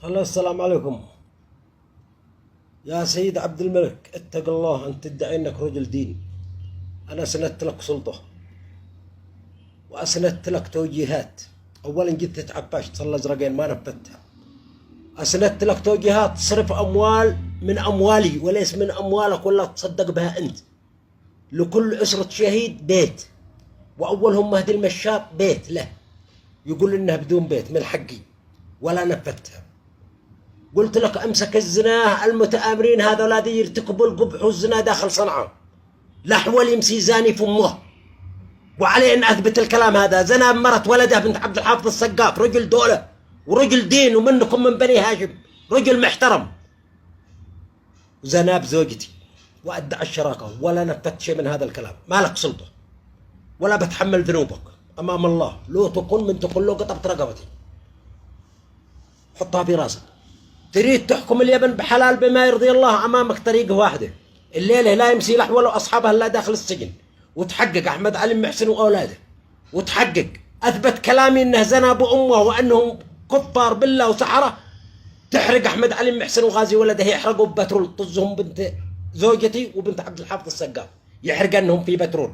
هلا السلام عليكم. يا سيد عبد الملك اتق الله، أنت تدعي أنك رجل دين. أنا سندت لك سلطة وأسندت لك توجيهات. أولا جيت تتعباش تصلى زرقين ما نفذتها. أسندت لك توجيهات تصرف أموال من أموالي وليس من أموالك ولا تصدق بها أنت. لكل أسرة شهيد بيت، وأولهم مهدي المشاط بيت له، يقول إنها بدون بيت من حقي ولا نفذتها. قلت لك امسك الزنا المتآمرين هذولا دي يرتكبوا القبح والزنا داخل صنعاء، لحول يمسي زاني في امه، وعليه ان اثبت الكلام هذا. زنا بمرت ولده بنت عبد الحافظ السقاف، رجل دوله ورجل دين ومنكم من بني هاشم، رجل محترم. زنا بزوجتي وادعى الشراكه ولا نفذت شيء من هذا الكلام. ما لك سلطه ولا بتحمل ذنوبك امام الله. لو تكون من تقول له قطعت رقبتي. حطها في راسك. تريد تحكم اليمن بحلال بما يرضي الله، امامك طريقه واحده، الليله لا يمسي لحول واصحابها الا داخل السجن، وتحقق احمد علي محسن واولاده، وتحقق اثبت كلامي انه زنا بامه وانهم كفار بالله وسحره. تحرق احمد علي محسن وغازي ولده، يحرقوا ببترول، طزهم بنت زوجتي وبنت عبد الحافظ السقاف، يحرق انهم في بترول،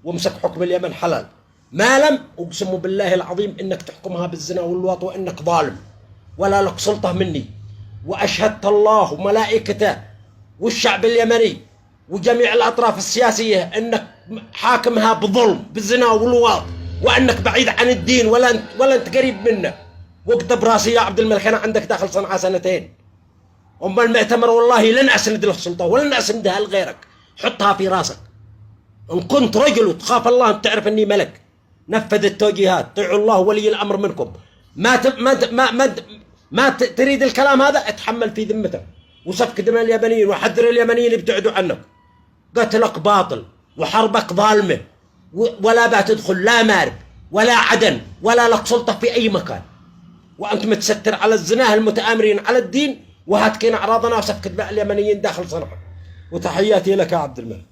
وامسك حكم اليمن حلال. ما لم اقسم بالله العظيم انك تحكمها بالزنا واللواط وانك ظالم ولا لك سلطه مني. وأشهدت الله وملائكته والشعب اليمني وجميع الأطراف السياسية أنك حاكمها بظلم بالزنا واللواط، وأنك بعيد عن الدين ولا أنت قريب منه. وقت براسي يا عبد الملك، أنا عندك داخل صنعاء سنتين. أما المعتمر والله لن أسند له السلطة ولن أسندها لغيرك. حطها في راسك. إن كنت رجل وتخاف الله تعرف أني ملك. نفذ التوجيهات، طيعوا الله ولي الأمر منكم. ما تريد الكلام هذا اتحمل في ذمتك، وسفك دماء اليمنيين، وحذر اليمنيين يبتعدوا عنك. قتلك باطل وحربك ظالمة، ولا بتدخل لا مارب ولا عدن ولا لك سلطة في أي مكان، وأنت متستر على الزناه المتآمرين على الدين، وهاتكين أعراضنا وسفك دماء اليمنيين داخل صنعاء. وتحياتي لك يا عبد الملك.